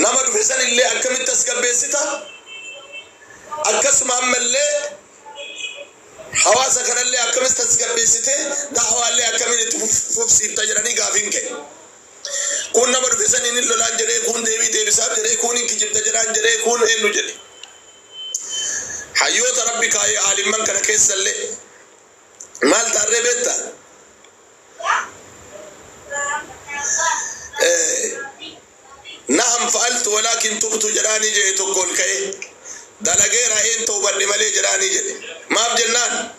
نما دفسن اللي أكم التسكبيستا أكسم عم اللي حواسا كان اللي أكم التسكبيسته دعوة اللي أكم تفسير تجرني قافين كي كون نما دفسن إن اللولان جري كون ديبي بساب جري كون إنك جبت جران جري كون إنو جري حيوت ربي كاي عالم من كان كيس اللي مال تاري بيتا نعم فعلت ولكن تبت جراني جي تقول كي دلقي رأين توبا لملي جراني جي ما بجنان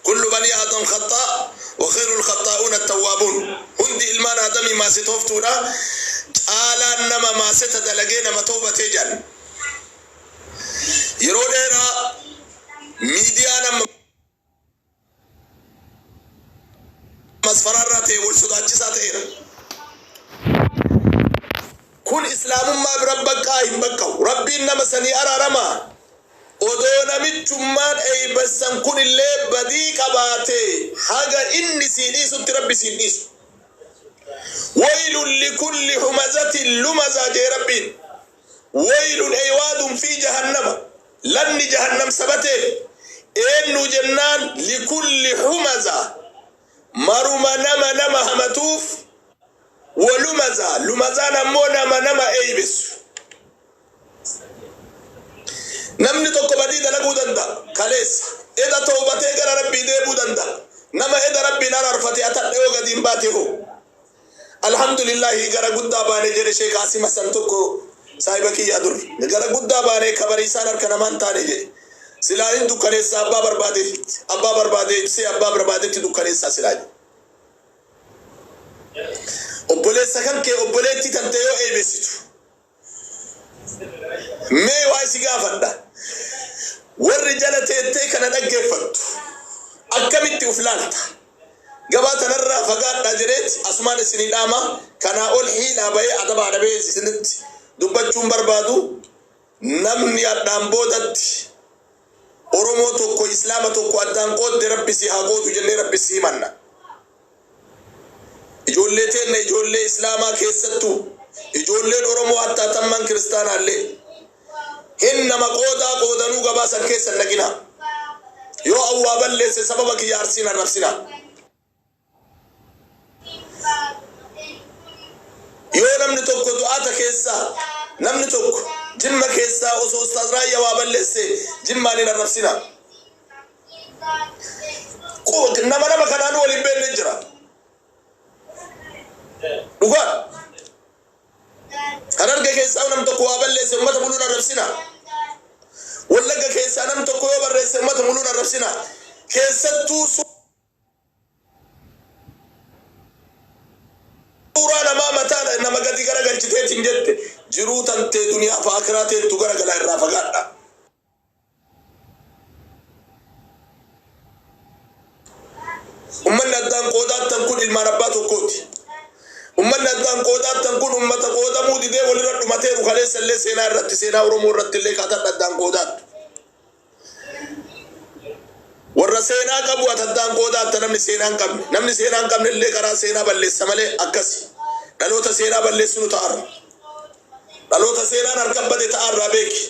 كل بني آدم خطاء وخير الخطاؤون التوابون هندي المان آدمي ما ستوفتونا آلا نما ما ستدلقي نما توبة تيجان يرون إيرا ميديانا مسفراراتي والسوداجساتي كل إسلام ما بربك قائم بكو ربي إنما سني أرى رما ودونا متجمان أي بسن كل اللي بديك أباتي حاجة إني سينيس تربي سينيس ويل لكل همزة لمزة جي ربي ويل أيواد في جهنم لن جهنم سبته إنه جنان لكل همزة مرما نما همتوف ولمزا نمو نما ايبس نمني توكو بدي دلقو دندا كاليس اذا توبتي غير ربي ديبو دندا نما اذا ربي نار رفتي اتدو قديم باتيو الحمد لله غير غدا باني جري شيخ قاسم حسن توكو صاحبك يادر غير غدا باني خبري سانر كنمان تاني جي سلاين دو كاليس ابا بربادي سي ابا بربادي دو كاليس سلاين obbolee sakan ke obboleetti tanteyo eebesitu mee waa isi gaafadha warri jala teettee kana dhaggeeffattu akkamitti uflaalta gabaa tanarraa fagaadhaa jireet asumaan isinii dhaama kanaa ol hiidhaa bahee adabaa dhabee isinitti dubbachuun barbaadu namni adhaan boodatti oromoo tokko islaama tokko addaan qoodde rabbisi haa gootu jennee rabbisi himanna ijoollee teenne ijoollee islaamaa keessattuu ijoolleen oromoo hatta tamman kiristaanaallee hinnama qoodanuu gabaasan keessan dhaqina yoo awwaa balleesse sababa kiyya arsiin arrabsina yoo namni tokko du'aata keessaa namni tokko jimma keessaa osoo ustaaz raayyaa waa balleesse jimmaan hin arrabsina nama kanaan waliin beenne jira dhugaa hararge keessaa nam tokko waa balleesse ummata buluun arrabsina wallagga keessaa nam tokko yoo barreesse ummata buluun arrabsina keessattuu suuraa namaa mataa nama gadi garagalchiteetiin jette jiruu tantee duniyaa fi akiraa teettu garagalaa irraa fagaadha ummanni addaan qoodaattan kun ilmaan abbaa tokkooti umman addaan qoodaattan kun ummata qoodamuu didee walirra dhumateeru kaleessa illee seenaa irratti seenaa oromoo irratti illee kaatan addaan qoodaattu warra seenaa qabu addaan qoodaatta namni seenaa hin qabne illee karaa seenaa balleessa malee akkasi dhaloota seenaa balleessinu ta'arra dhaloota seenaan harka bade ta'arraa beeki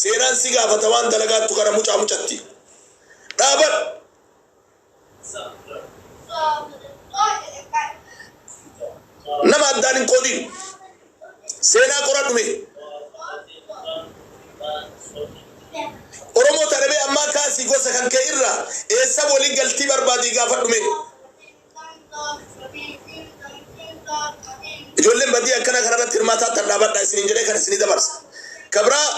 seenaan si gaafata waan dalagaattu kana mucaa mucatti dhaaban nama addaan hin qoodin seenaa qoradhume oromoo tarabee ammaa kaasii gosa kan kee irraa eessa waliin galtii barbaadii gaafadhume ijoolleen badii akkana kanarratti hirmaataa tan dhaabadhaa isiniin jedhee kan isinii dabarsa kabraa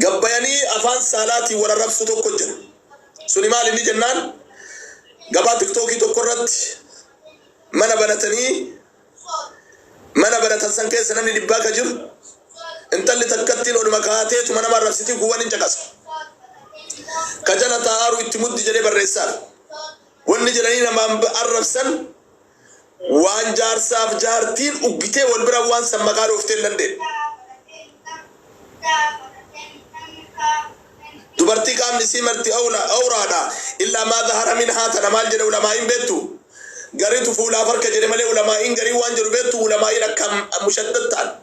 gabbayanii afaan saalaatiin wal arrabsu tokko jira suni maal inni jennaan gabaa tiktookii tokko irratti mana banatan san keessa namni dhibbaa ka jiru intalli takkattiin oluma kaateetu mana marrabsitii kuwwan hin caqasa ka jala taa'aaru itti muddi jedhee barreessaa wanni jedhanii namaan arrabsan waan jaarsaaf jaartiin uggitee wal bira waan san maqaa dhooftee hin dandeenye dubartii qaamni sii marti awraadha illaa maa dhahara minhaa tana maal jedhe ulamaa hin beektu قريت فولا فرق جرمالي علماء إن قري وانجر بيت علماء كم مشدد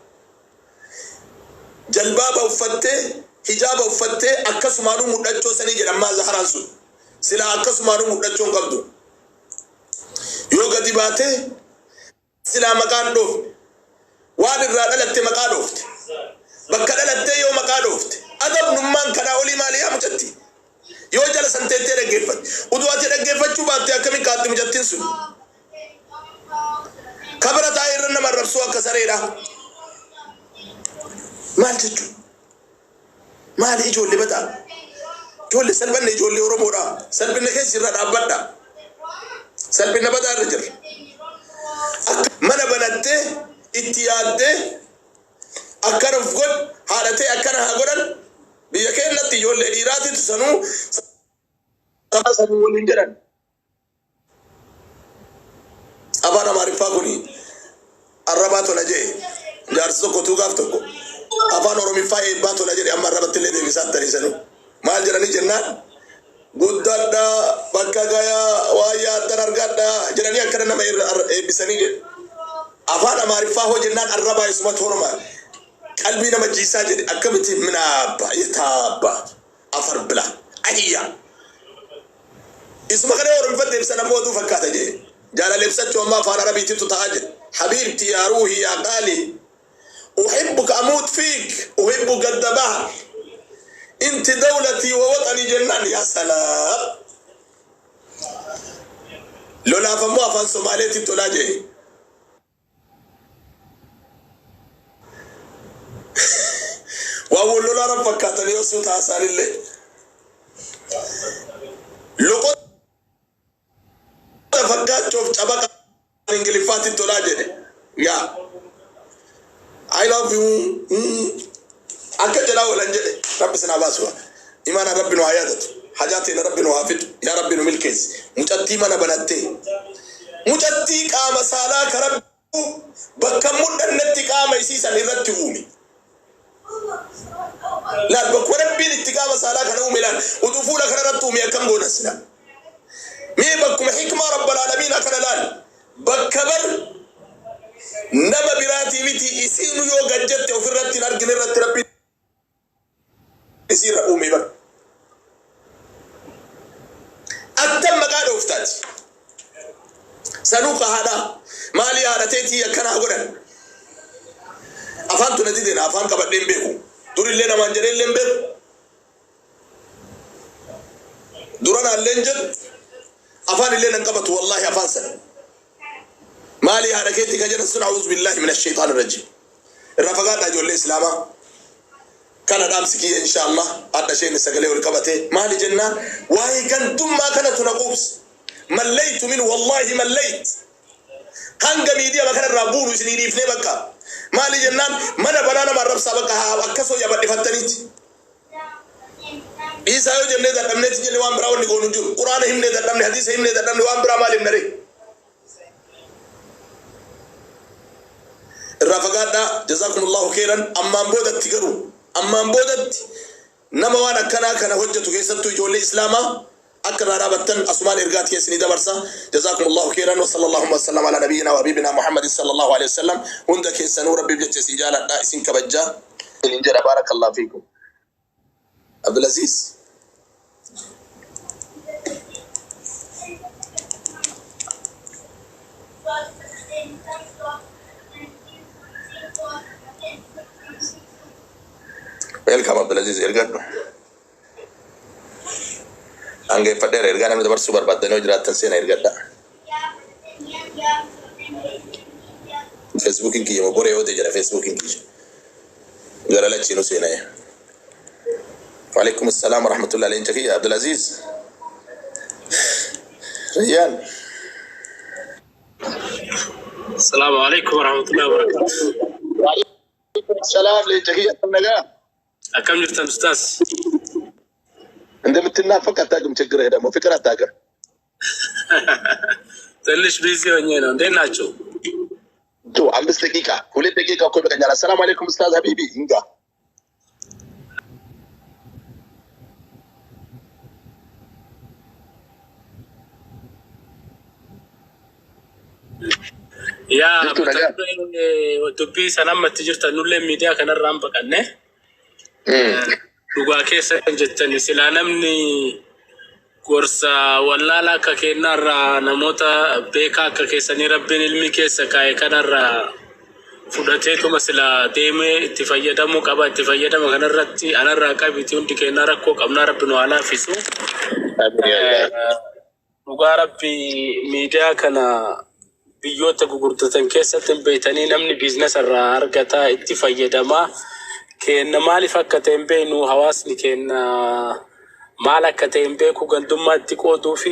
جلباب وفتة حجاب وفتة أكس مانو مدرجو سني جرما زهرانسو سلا أكس مانو مدرجو قبضو يوغا ديباته سلا مكان دوف وان الرادة لتي مكان دوفت بكرة لتي يو مكان دوفت أدب نمان كنا أولي مالي أمجتي يو جل سنتي رجفت ودواتي رجفت شو باتي أكمي كاتي مجتين سن كبرة تايرنا مرة سوا كسريرا مال تجو مال يجوا اللي بدأ جول سلبنا يجوا اللي ورمورا سلبنا كيس يرد أبدا سلبنا بدأ الرجل من بنته اتياده أكرف قد حالته أكره قدن بيكين نتي جول الإيراد تسنو تسنو والإنجران أبانا معرفة كوني الرباط نجي جارسو كتو قافتكو أبانا رمي فاي باتو نجي أما الرباط اللي دي بسات تريسنو ما جراني جنان قددا بكا غايا وايا دررغدا جراني أكرنا ما بسني أبانا معرفة هو جنان الربا اسمه تورما قلبي نما جيسا جدي أكبتي من أبا يتابا أفر بلا أهيا اسمه كده ورمي فدي بسنا مودو فكاتا جي جالا لبسات وما فانا ربيتي تتعجل حبيبتي يا روحي يا غالي أحبك أموت فيك أحبك الدباء انت دولتي ووطني جنان يا سلام لولا فمو أفان سوماليتي تلاجي وأقول لولا ربك كاتني يوسو تاسال اللي لقد فكات شوف شبكة إنجليفات تلاجي يا I love you أكيد لا ولا نجد رب سنا باسوا إيمان ربنا وحياته حاجاتي ربنا وافد يا ربنا ملكيس مجتي من بناتي مجتي كام سالا كرب بكمل النتي كام يسيس نرتبومي لا بكون بين اتكام سالا كنومي لا ودفولا كرتومي كم بونسنا مي بكم حكمة رب العالمين كنلان بكبر نما براتي متي يسينو يو جدت وفرت نرجع نرتب يصير أمي بر أتم مقالة وفتات سنوك هذا مالي هذا تيتي كنا أقولن أفهم تنديدنا أفهم كبدين بيكو دور اللينا منجرين لين بيكو دورنا اللينجد أفهم اللينا نقبت والله أفهم سن مالي هذا كيتي كجنا سن أعوذ بالله من الشيطان الرجيم الرفقات أجول الإسلام كان دامسكي إن شاء الله هذا شيء نسقله والكبته ما لجنة وهي كان ثم ما كانت نقوس مليت منه والله مليت كان جميديا ما كان الرابون وسنيري في نبكة ما لجنة ما نبرانا ما رب سبكها وكسو يبدي فتنيت إيسا يوجد نيدا دمنت جل وان براون نقول نجور قرآن هم نيدا دمن حديث هم نيدا دمن وان برا مالهم نري الرفقات جزاكم الله خيرا أما بودا تجرو أما بودت نما وانا كنا هجة كيستو يجول الإسلام أكرر رابطن أسمان إرقات يسني دبرسا جزاكم الله خيرا وصلى الله وسلم على نبينا وحبيبنا محمد صلى الله عليه وسلم هندك يسنو ربي بجت سجالة دائسين كبجا الإنجر بارك الله فيكم عبد العزيز welcome Abdul Aziz ergaddo ange fadere ergana mi dabar subar badano jiratan sena ergadda Facebook ki mo bore ode jara Facebook ki gara la chino sena ya wa alaikum assalam wa rahmatullahi alayhi ya Abdul Aziz Riyan السلام عليكم ورحمة الله وبركاته. وعليكم السلام لتحية النجاة. أكمل جبت أستاذ. أنت متنافق أتاكم تجري هذا مو فكرة أتاكم. تلش بيزي ونينا دين ناتشو. تو عم بس دقيقة ولد دقيقة كل بقى السلام عليكم أستاذ حبيبي إنجا. يا جبتوا نجاة دبي سلام تجرت نقول ميديا كان الرامب كنه دوغا كيس جتني سلانمني كورسا ولا لا ككينا را نموتا بيكا ككيسني ربين علمي كيس كاي كان را فدتيتو مثلا ديمه اتفايدا مو قبا اتفايدا مكان رتي انا راكا بيتون ديكينا ركو قمنا ربنا على فيسو دوغا ربي ميديا كان biyyoota gurguddatan keessatti beeytanii namni biizinasa irraa argata itti fayyadama kenna maaliif akka ta'een beenu hawaasni kenna maal akka ta'een beeku gandummaatti qooduu fi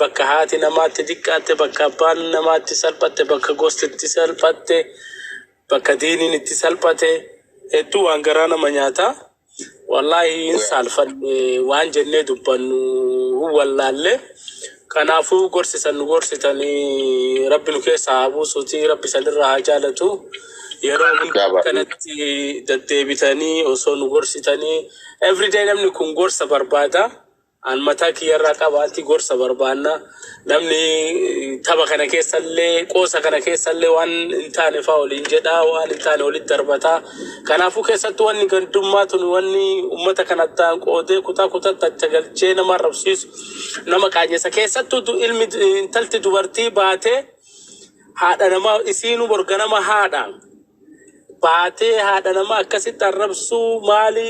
bakka haati namaatti diqqaatte bakka abbaan namaatti salphatte bakka gostitti salphatte bakka diiniin itti salphate hedduu waan garaa nama nyaata wallaahi hin salphanne waan jennee dubbannu wallaalle kanaafuu gorsitanii rabbi nu keessa buusuuti rabbi sanirraa haa jaalatu yeroo hunda kanatti deddeebitanii osoo nu gorsitanii everyday namni kun gorsa barbaada an mataa kiyyarraa qabaatti gorsa barbaanna namni tapha kana keessallee qoosa kana keessallee waan hin taane fa'aa waliin jedha waan hin taane walitti darbata kanaafuu keessatti wanni gandummaatun wanni ummata kanattaan qoodee kutaa tattagalchee nama arrabsiisu nama qaanyessa keessattuu ilmi intalti dubartii baatee haadha nama isiinu borga nama haadha baatee haadha nama akkasitti arrabsuu maali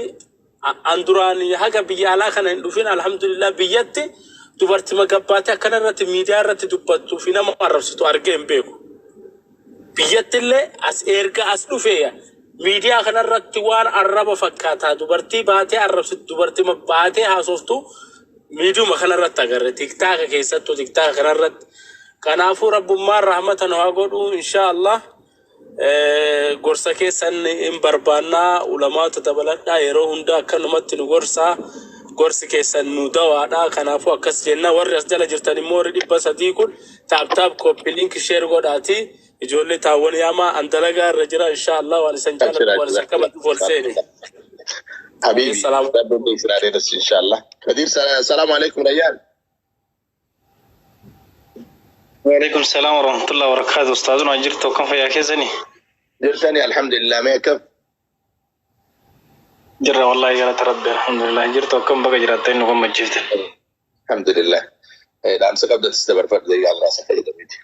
anduraan haga biyya alaa kana hin dhufin alhamdulillah biyyatti dubartii magabbaatee akkana irratti miidiyaa irratti dubbattuu fi nama arrabsitu argee hin beeku biyyattillee as erga as dhufeeya miidiyaa kana irratti waan arraba fakkaataa dubartii baatee arrabsitu dubartii baatee haasoftu miidiyuma kana irratti agarre tiktaaka keessattuu tiktaaka kana irratti kanaafuu rabbummaan rahmatan haa godhu inshaallah gorsa keessan hin barbaannaa ulamaata dabaladhaa yeroo hunda akkanumatti nu gorsi keessan nu dawaadhaa kanaafuu akkas jenna warri as jala jirtan immoo warri 300 kun taap koppii link share godhaati ijoollee taawwan yaamaa andalagaa irra jira inshaallah waan isan jaalatu waan isan qabatu volseeni حبيبي ربنا يسرع بس ان شاء الله كدير السلام عليكم ريان وعليكم السلام ورحمة الله وبركاته أستاذنا جرت وكم في أكيزني جرتني الحمد لله ما كيف جرى والله جرى ربي الحمد لله جرت وكم بقى جرتين وكم مجيت الحمد لله الآن سقبت تستمر فرد زي الله سخير بيتي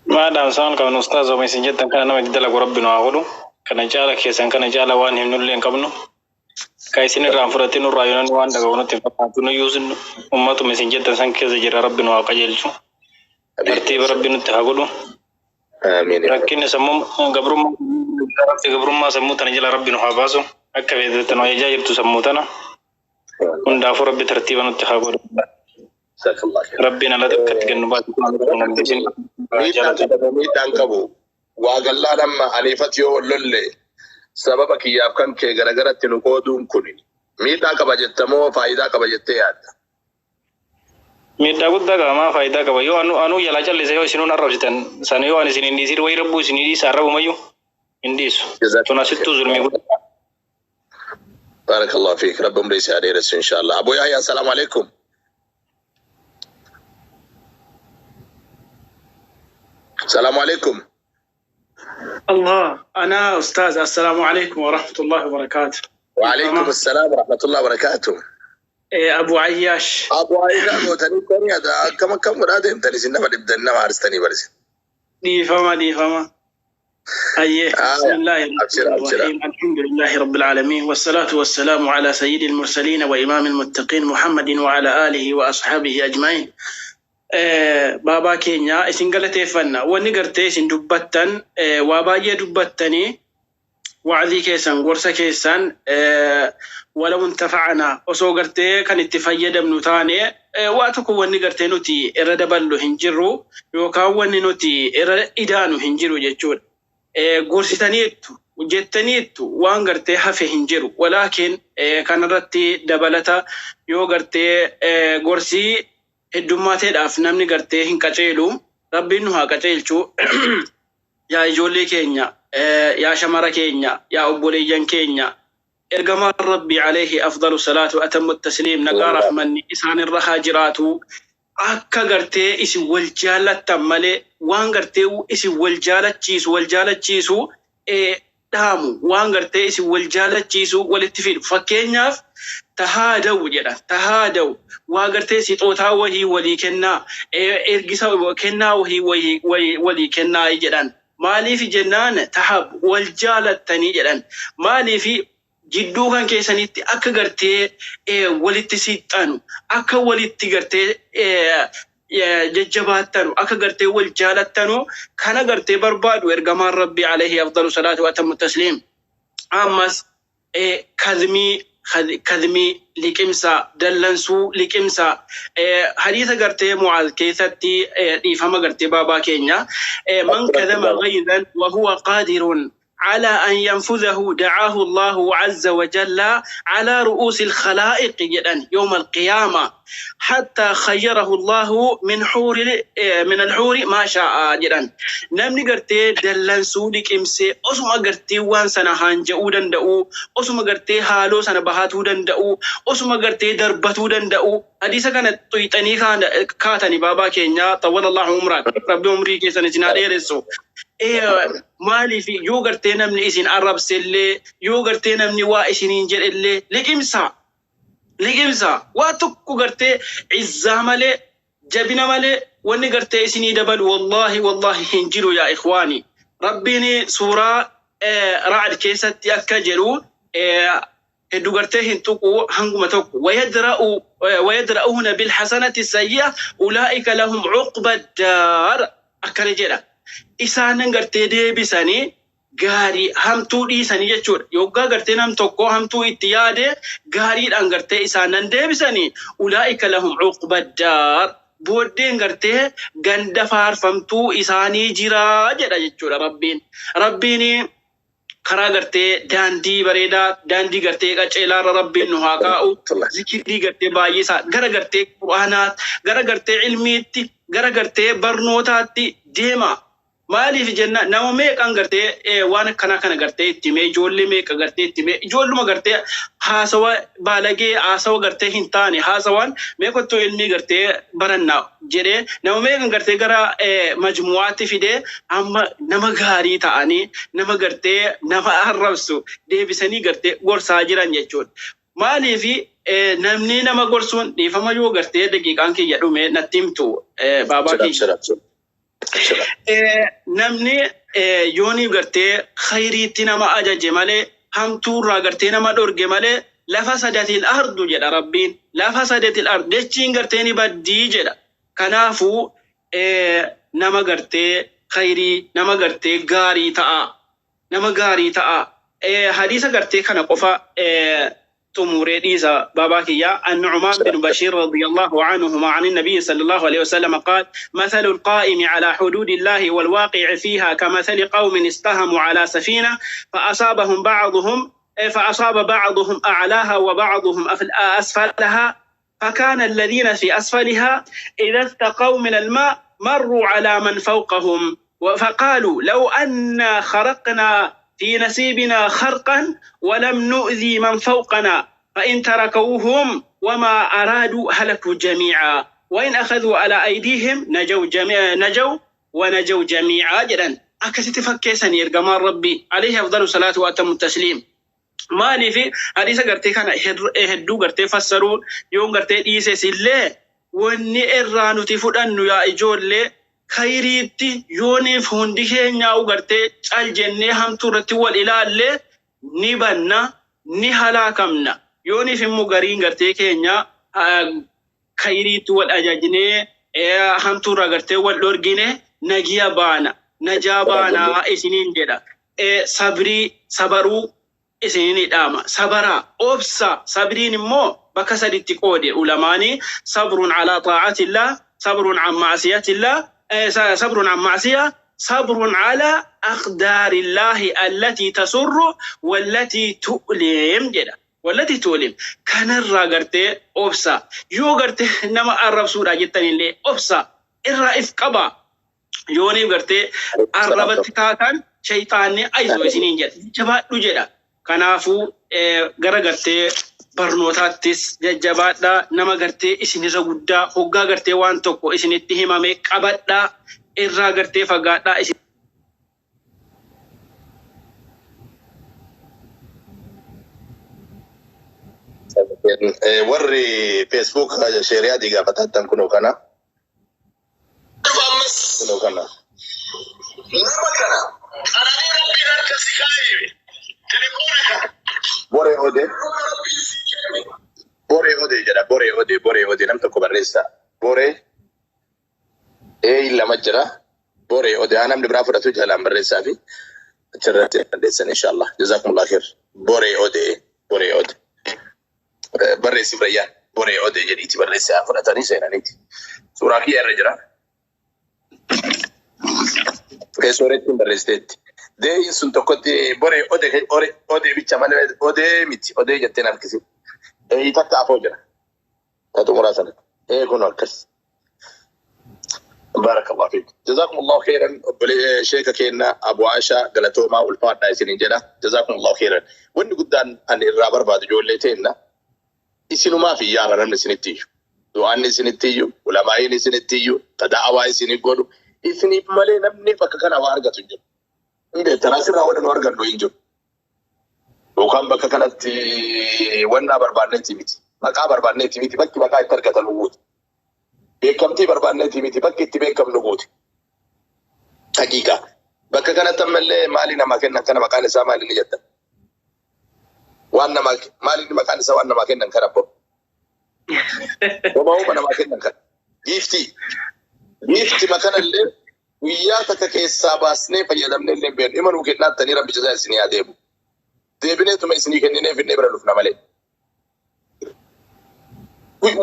ما دام سان كان أستاذ وما سنجد كان أنا مجدلك ربنا وأقوله كان جالك يا سان كان جالا وان هم نلين قبله كايسين الرافرتين الرايون وان دعونا تفاتون يوزن أمة مسنجد سان كذا جرى ربنا وقجلشوا ترتيب ربنا تهاقوله آمين لكن سمم قبرم ما سمو تنجل ربنا حباسه أكيد تنوي جايب تسموتنا وندافع رب ترتيبنا تهاقوله جزاك الله خير ربنا لا تكتك النبات ميدان كبو واغلا لما انيفت يو لولي سببك ياب كان كي غرغرت نقودون كوني ميدا كبجتمو فايدا كبجتيات ميدا قد ما فايدا كبا يو انو يلا جل سيو سنون الرجتن سنيو ان سنين دي سير ويربو سنين دي سارو مايو انديس تناسيتو ظلمي بارك الله فيك ربهم ليس عليه ان شاء الله ابو يحيى السلام عليكم السلام عليكم الله أنا أستاذ السلام عليكم ورحمة الله وبركاته وعليكم السلام ورحمة الله وبركاته أبو عياش موتني كوني هذا كم مراد أنت لسنا بدنا مارستني برز دي فما أيه بسم الله الرحمن الرحيم الحمد لله رب العالمين والصلاة والسلام على سيد المرسلين وإمام المتقين محمد وعلى آله وأصحابه أجمعين بابا كينيا اسين غلطه فنا وني غرتي اسين دبتن وابايه دبتني وعدي كيسان غورسا كيسان ولو انتفعنا وسو غرتي كان اتفايد منوتاني واتكو وني غرتي نوتي اردبلو هنجرو يوكا وني نوتي ادانو هنجرو جچود غورسيتانيتو وجتنيتو وان غرتي حف هنجرو ولكن كان رتي دبلتا يو غرتي غورسي هدوماتي داف نمني غرتي هن قچيلو ربي نو ها قچيلچو يا جولي كينيا يا شمرا كينيا يا ابوليجان كينيا ارغما ربي عليه افضل الصلاه واتم التسليم نقار من اسان الرخا جراتو akka gartee isin wal jaalattan malee waan gartee isin wal jaalachiisu dhaamu waan gartee isin wal jaalachiisu walitti fidu. Fakkeenyaaf tahaadawu jedha. Tahaadawu waa gartee sixootaa wahii walii kennaa ergisa kennaa wahii walii kennaa jedhan. Maaliif jennaan tahab wal jaalattanii jedhan. Maaliif jidduu kan keessanitti akka gartee walitti siixanu akka walitti gartee jajjabaattanu akka gartee wal jaalattanu kana gartee barbaadu ergamaan Rabbi alayhi afdalu salaatu wa atammu tasliim. Ammas kadhimii liqimsa dallansuu liqimsa hadiisa gartee Mu'aaz keessatti dhiifama gartee baabaa keenya man kadhama ghayzan wa huwa qaadirun على أن ينفذه دعاه الله عز وجل على رؤوس الخلائق جدا يوم القيامة حتى خيره الله من الحور ما شاء جدا. نمني قرتي دلن سودك إمسي أسمع قرتي وان سنة هانجؤودن دأو أسمع قرتي هالو سنة بهاتودن دأو أسمع قرتي دربتودن دأو. حديثة كانت تويتني كاتني بابا كينيا طول الله عمرك ربي عمري كيسان جنال إيرسو مالي في يوغرتي نمني إسين عرب سلي يوغرتي نمني وائسين إنجل اللي لقمسا واتوكو غرتي عزا مالي جبنا مالي واني غرتي إسيني دبل والله هنجلو يا إخواني. ربيني سورة رعد كيسة أكجلو هدو غرتي هنتوكو هنغو متوكو ويدرؤون بالحسنة السيئة أولئك لهم عقبى الدار أكرجلا isaanan gartee deebisanii gaarii hamtuu dhiisanii jechuudha. Yoggaa gartee nam tokko hamtuu itti yaade gaariidhaan gartee isaanan deebisanii ulaa'ika lahum uqbaddaar booddeen gartee ganda faarfamtuu isaanii jiraa jedha jechuudha Rabbiin. Rabbiin karaa gartee daandii bareedaa daandii gartee qaceelaarra Rabbiin nu haa kaa'u. Zikirii gartee baay'isaa gara gartee quraanaat gara gartee ilmiitti gara gartee barnootaatti deema. Maaliif jenna nama meeqan gartee waan kana gartee itti mee ijoollee meeqa gartee itti mee ijoolluma gartee haasawa baalagee haasawa gartee hin taane haasawaan meeqottuu ilmi gartee barannaa jedhee nama meeqan gartee gara majmuwaatti fidee amma nama gaarii ta'anii nama gartee nama arrabsu deebisanii gartee gorsaa jiran jechuudha. Maaliif namni nama gorsuun dhiifama yoo gartee daqiiqaan kiyya dhume natti himtu baabaa kiyya. namni yooni gartee khayriitti nama ajaje malee hamtuurraa gartee nama dhorge malee lafa sadatil ardu jedha Rabbiin. Lafa sadatil ardu jechiin gartee ni baddii jedha. Kanaafuu nama gartee khayrii nama gartee gaarii ta'a. Nama gaarii ta'a. Hadiisa gartee kana qofa تموري ديزا بابا كيا النعمان بن بشير رضي الله عنهما عن النبي صلى الله عليه وسلم قال مثل القائم على حدود الله والواقع فيها كمثل قوم استهموا على سفينة فأصاب بعضهم أعلاها وبعضهم أسفلها فكان الذين في أسفلها إذا استقوا من الماء مروا على من فوقهم فقالوا لو أن خرقنا في نسيبنا خرقا ولم نؤذي من فوقنا فإن تركوهم وما أرادوا هلكوا جميعا وإن أخذوا على أيديهم نجوا ونجوا جميعا جدا. أكست فكيسا يرقمان ربي عليه أفضل الصلاة وأتم التسليم. مالي في حديث قرتي كان هدو قرتي فسروا يوم قرتي إيسيس اللي واني إرانو تفدن يا إجول لي خيريتي يونيف هندي كينيا وغرتي الجنة هم ترتي والإلال نبنا نهلاكمنا يونيف مغارين غرتي كينيا خيريتي والأجاجنة هم ترى غرتي واللورجنة نجيا بانا نجابانا إسنين جدا صبروا إسنين داما صبرا أبسا صبرين مو بكسر التقودي علماني صبر على طاعة الله صبر عن معصية الله صبر عن معصية صبر على أقدار الله التي تسر والتي تؤلم جدا والتي تؤلم كان الرجرت أبسا يوغرت نما الرب سورة جدا اللي أبسا الرئيس قبا يوني غرت الرب تكاكن شيطاني أيزو سنين جدا جبا جدا كنافو غرغرت barnootaattis jajjabaadhaa nama gartee isinirra guddaa hoggaa gartee waan tokko isinitti himame qabadhaa irraa gartee fagaadhaa isin warri Facebook sheriyaa diigaa fataattan kunoo kana kunoo kana nama kana qananii rabbiin harka si kaa'e telefoona kana boree odee jedha boree odee nam tokko barreessa boree lama jira boree odee namni biraa fudhatu jalaan barreessaa fi achirratti barreessan inshallah jazakumullah khair boree odee barreessi Rayyaan boree odee jedhiiti barreessaa fudhatanii seenaniiti suuraa kiyya irra jira keessooretti barreessiteetti deeyin sun tokkotti boree odee bicha malee odee miti odee jetteen harkisi takka afoo jira tatu muraa sana kun akkas barakallahu fiik jazakumullahu khairan sheeka keenna Abu Aisha galatoomaa ulfaadhaa isinin jedha jazakumullahu khairan wanni guddaan ani irraa barbaadu ijoollee teenna isinumaa fi yaara namni isinittiiyyu du'aanni isinittiiyyu ulamaa'iin isinittiiyyu tadaawaa isinii godhu isiniif malee namni bakka kana waa argatu hin jiru beektanaa sirraa wadhan argannu hin jiru yookaan bakka kanatti wannaa barbaanneetii miti maqaa barbaanneetii miti bakki maqaa itti argatan guuti beekamtii barbaanneetii miti bakki itti beekamnu guuti haqiiqaa bakka kanatti ammallee maalii namaa kennan kana maqaan isaa maali ni jettan waan namaa maaliin maqaan isaa waan namaa kennan kana abbo homaa namaa kennan kana giifti makanallee guyyaa takka keessaa baasnee fayyadamnee illee beenu imanuu kennaattanii rabbi jazaa isinii adeemu deebineetuma isinii kenninee finnee bira dhufna malee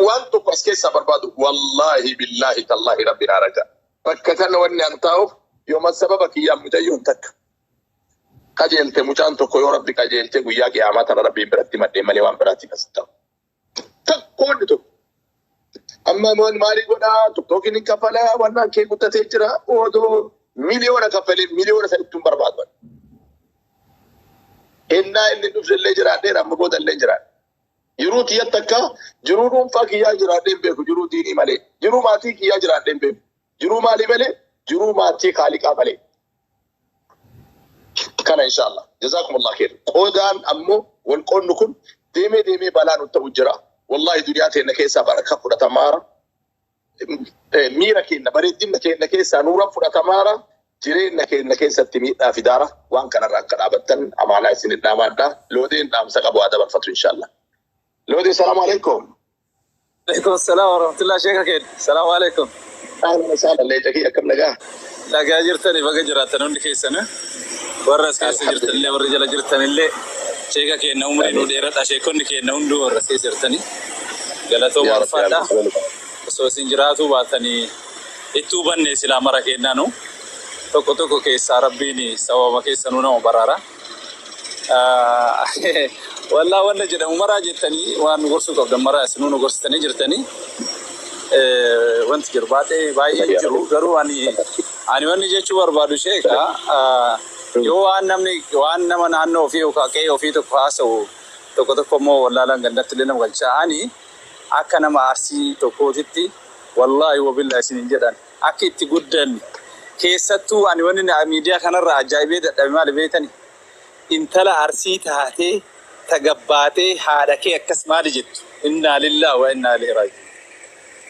waan tokko as keessaa barbaadu wallaahi billaahi tallaahi rabbiin araga bakka kana wanni an taa'uuf yooma sababa kiyyaan mucayyoon takka qajeelte mucaan tokko yoo rabbi qajeelte guyyaa qiyaamaa tana rabbiin biratti maddee malee waan biraatti kas ta'u takko wanni tokko amma maalii godhaa tokkokin hin kaffalaa wannaan kee guddatee jira odoo miliyoona kaffalee miliyoona sanittuun barbaadu ennaa inni dhufsellee jiraadheera amma boodallee jiraadhe jiruu tiyyatti akka jiruu dhuunfaa kiyyaa jiraadheen beeku jiruu diinii malee jiruu maatii kiyyaa jiraadheen beeku jiruu maalii malee jiruu maatii kaaliqaa malee kana inshallah jazakumullah khair qodaan ammoo wal qonnu kun deemee balaa nutti ta'u jira wallahi duniyaa teenya keessaa baraka fudhatamaara miira keenya bareedina keenya keessaa nuura fudhatamaara jireenya keenya keessatti miidhaa fidaara waan kanarraa akka dhaabattan amaanaa isin dhaamaadha loodeen dhaamsa qabu haa dabarfatu inshallah loodee salaamu alaikum عليكم السلام ورحمة الله شيخ كيد السلام عليكم أهلا وسهلا ليتك كم نجاه لا جرتني بقى جرتني عندي كيس أنا ورس كيس جرتني ورجال جرتني اللي شيخ كيد نومري نوديرت أشيكون كيد نوندو ورس كيس جرتني قالتو مرفدا سوسين جراتو باتني إتوبان نسلا مرة كيد نانو توكو كيس ربيني سوا ما كيس نونا وبرارا والله وانا جدا مرة جرتني وانا غرسو قبل مرة سنونو غرستني جرتني وانت جرباتي باي جرو غرو أني وانا جيتشو بربادو شيكا يو وانا من عنو فيه وكاكي وفيه تقفاسو توكو مو والله لنغندت لنا مغلشا أني أكنا ما أرسي توكو تتي والله وبالله سنين جدا أكيد تقودن كيستو أني وانا ميديا كان الرعجايبي دمال بيتني intala arsii taatee tagabbaatee haadha kee akkas maali jettu inna lillahi wa inna ilaihi raaji'uun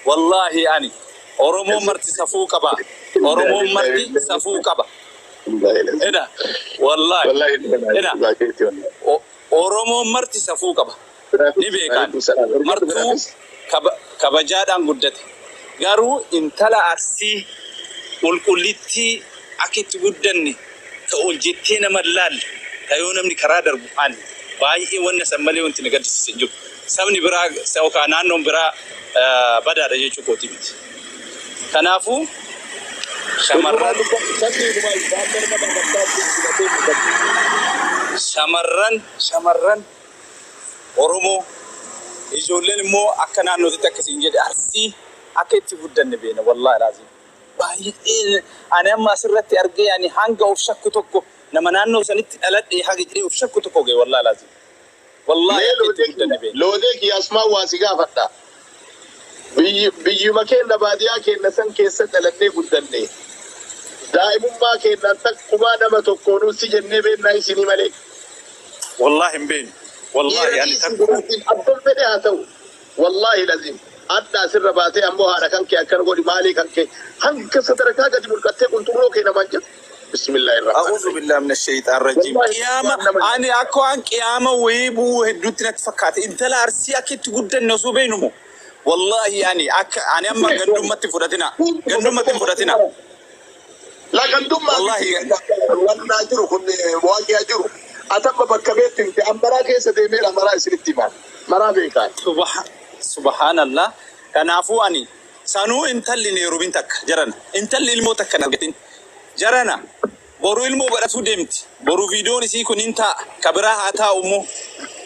wallahi ani oromoon marti safuu qaba oromoon marti safuu qaba eda wallahi eda oromoon marti safuu qaba ni beekan martuu kabajaadhaan guddate garuu intala arsii qulqullitti akitti guddanne ka ol jettee nama laal تايونا من كرادر بحال باي وانا سمالي وانت نقدر تسجل سامني برا سو كانانهم برا بدا رجع شوكوتي بيت تنافو شمرن أورمو يجولين مو أكنا نوتك سينجد أرسي أكيد تفضل نبينا والله لازم باي أنا ما سرت أرجع يعني هانجا وفشك توكو نما نانو سنت ألد حاجة جري وفشك توكوجي والله لازم والله لو ذيك يا اسماء واسقا فتا بيجي مكان نباديا كنا سن كيسة لني قدني دائما ما كنا تكما نما تكونوا سجن بين نايسيني ملك والله مبين والله يعني أبدل بدي هاتو والله لازم أدنى سر باتي أمو هذا كان كي أكن قولي مالي كان كي هم كسدرك هذا جمل كتير كنت روكي نمانجا بسم الله الرحمن الرحيم أعوذ بالله من الشيطان الرجيم قيامة أنا أكو عن قيامة ويبو هدوتنا تفكات أنت لا أرسي أكيد تقول الناس بينهم والله يعني أنا أما قدوم ما تفرتنا قدوم ما تفرتنا لا قدوم ما والله وانا أجرو كن مواجه أجرو أتم بكبيت أنت أمبارح كيس ديمير أمبارح سلتيمان مرابي كان سبحان الله كان عفواني سانو أنت اللي نيروبينتك جرنا أنت اللي الموتك كان قتين جرنا برو ilmo godhatu deemti boru viidiyoon isii kun inta kabiraa haa taa'umo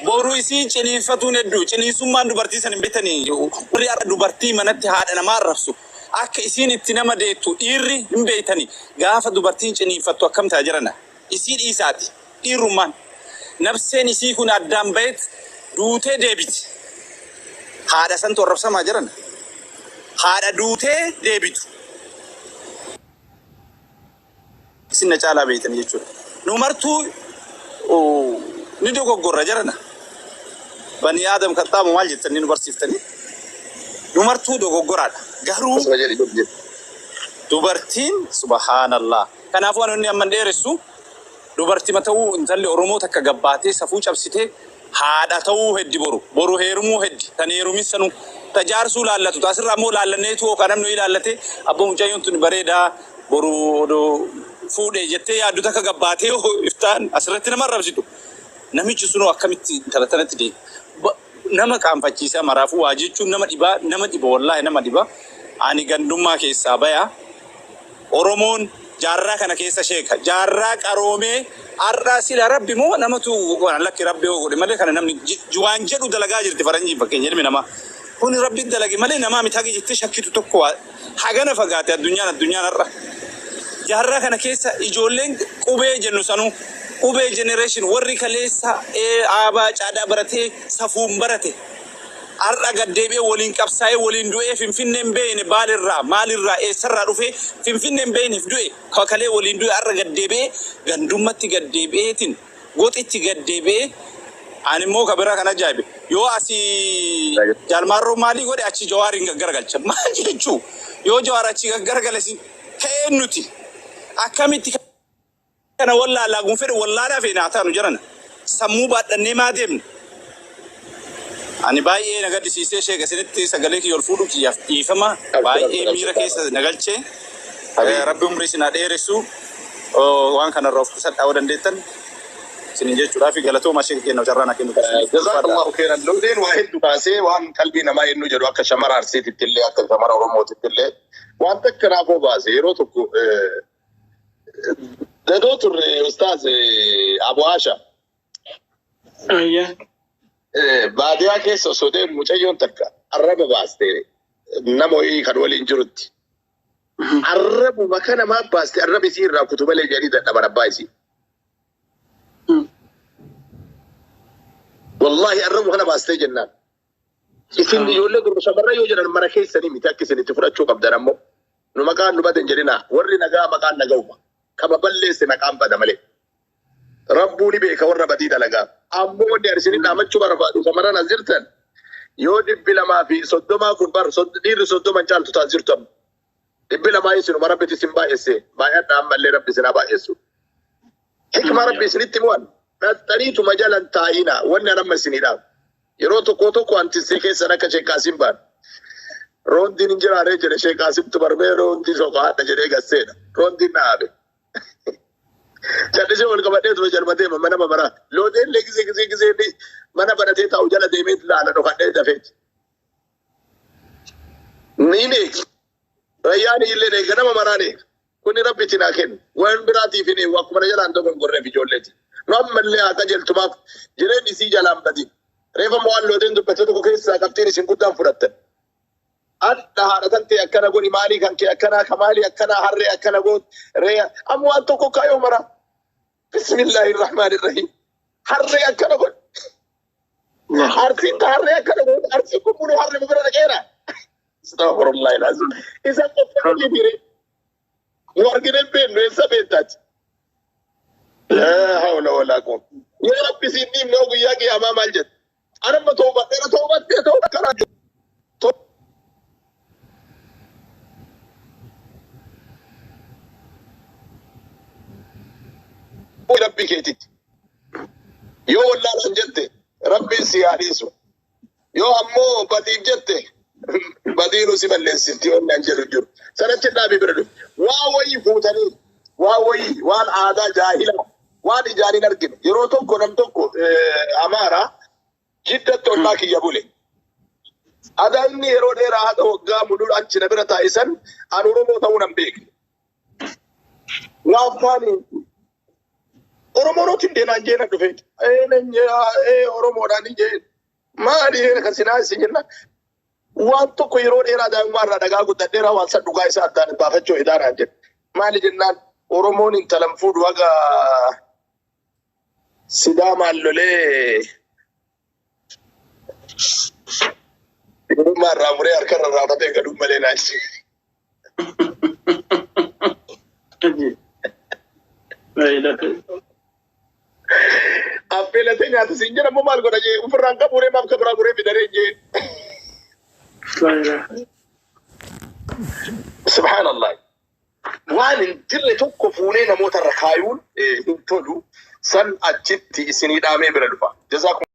boru isii ciniinfatuun hedduu ciniinsummaan dubartii san hin bitanii warri har'a dubartii manatti haadha namaa arrabsu akka isiin itti nama deettu dhiirri hin beeytanii gaafa dubartiin ciniinfattu akkam ta'a jirana isii dhiisaati dhiirrummaan nafseen isii kun addaan bahet duutee deebiti haadha santu arrabsamaa jirana haadha duutee deebitu sinna caalaa beeytan jechuudha. Nu martuu ni dogoggorra jarana. Bani Aadam kattaamu maal jettanii nu barsiiftanii? Nu martuu dogoggoraadha. Garuu dubartiin subhaanallah. Kanaafuu ani amma dheeressu dubartii mata'uu intalli Oromoo takka gabbaatee safuu cabsitee haadha ta'uu heddi boru heerumuu heddi tan heerumisanu tajaarsuu laallatu taasirraa immoo laallanneetu yookaan namni ilaallate abbo mucayyoon tun bareedaa boru fuudhee jettee yaaddu takka gabbaatee iftaan asirratti nama arrabsitu namichi sunoo akkamitti talatanatti deema nama qaanfachiisaa maraafuu waa jechuun nama dhiba wallaahi nama dhiba ani gandummaa keessaa baya Oromoon jaarraa kana keessa sheeka jaarraa qaroomee arraa sila rabbi moo namatu waan lakki rabbi hoo godhe malee kana namni waan jedhu dalagaa jirti faranjiin fakkeenya ilmi namaa kun rabbi dalagi malee namaa mitaagi jettee shakkitu tokko hagana fagaate addunyaan arra jaarraa kana keessa ijoolleen qubee jennu sanuu qubee generation warri kaleessa aabaa caadaa baratee safuun barate arra gaddeebi'ee waliin qabsaa'ee waliin du'ee finfinneen beeyne baalirraa maalirraa eessarraa dhufee finfinneen beeyneef du'e kakalee waliin du'e arra gaddeebi'ee gandummatti gaddeebi'eetiin goxitti gaddeebi'ee ani immoo kabiraa kana ajaa'ibe yoo asii jaalmaarroo maalii godhe achi jawaariin gaggaragalcha maal jechuu yoo jawaar achi gaggaragale ta'een nuti akkamitti kana wallaalaa gunfedhe wallaalaa feena taanu jirana sammuu baadhannee maa deemne ani baay'ee nagadisiisee sheeka isinitti sagalee kiyya ol fuudhu kiyyaaf dhiifama baay'ee miira keessa nagalchee rabbi umrii isinaa dheeressu waan kanarraa of qusadhaa yoo dandeettan isinin jechuudhaa fi galatooma sheeka kenna jarraan akka inni jazakallahu khairan lodeen waa hedduu kaasee waan qalbii namaa ennuu jedhu akka shamara arsiititti illee akka shamara oromootitti illee waan takka naafoo baase yeroo tokko dadoo turre ustaaz Abu Asha baadiyaa keessa osoo deemu mucayyoon takka arraba baaste nama wayii kan waliin jirutti arrabu maka namaa baaste arraba isii irraa kutubalee jedhanii dadhaban abbaa isii wallahi arrabu kana baastee jennaan isin ijoollee durba shamarra yoo jedhan mana keessanii miti akka isinitti fudhachuu qabdan ammoo nu maqaan nu badan jedhinaa warri nagaa maqaan naga'uma kama balleesse maqaan bada malee rabbuuni beeka warra badii dalagaa ammoo wanni arsinii dhaamachuu barbaadu shamarran as jirtan yoo 230 kun bar dhiirri 30 caaltu taas jirtu amma 200 isinuma rabbitti isin baay'esse baay'adha ammallee rabbi isinaa baay'essu hikma rabbi isinitti mu'an dhaxxaniitu majalan taa'ina wanni anamma isiniidhaaf yeroo tokko antisee keessan akka sheekaasin baan roondiin hin jiraaree jedhe sheekaasimtu barbee roondii soqo haadha jedhee gasseedha roondiin na haabe Jadi wal kabadee tu jar mate mana bara loden le gise ni mana bara te tahu jala de met la no kadee dafet ni ne rayani ille ne ganama marane kuni rabbi tina ken wan birati fini wa kuma jala ando gorre fi jolleti no malle ata jeltuma jire ni si jala ambadi refa mo loden du peto ko kessa kaptini sin kutan furatte adda haratante akkana goni mali kan ke akkana kamali akkana harre akkana go reya amwan to ko kayo mara bismillahir rahmanir rahim harre akkana go أرسين تهرّي كده أرسيكم منو هرّي مبرر كيرا استغفر الله العظيم إذا قفل يبيري وارجين البين ليس بيتات لا حول ولا قوة يا ربي سيدني منو ياكي أمام الجد أنا ما توبة أنا توبة كنا ربي كيتي يو والله سنجدت ربي سياديسو يو أمو بدي جدت بدي روسي بلنسيتي ولا نجلو جو سنتنا ببردو واوي فوتاني واوي وان عادا جاهلا وان جاري نرجم يروتو كنم توكو أمارا جدة تولاكي يبولي هذا إني يرودي راحة وقا مدول أنش نبرة تايسن أنورو موتاونا بيك وافاني Oromoo tindeenaan jeena dhufe Oromoodhaan jeen maali kasinaa isin jenna waan tokko yeroo dheeraa daa'imman irraa dhagaa guddadheeraa waan san dhugaa isaa addaan baafachuu idaanaan jedhe maali jennaan Oromoon intalan fuudhu haga Sidaamaan lolee dhimma irraa muree harka irraa raafatee gaduu malee naachi. Appela tenya tu sinjana mo mal goda je ufran ka pure mam kabra pure bidare je subhanallah wan jille tokko fuune na motar rakayun tolu san achitti isini dame bira dufa jazakum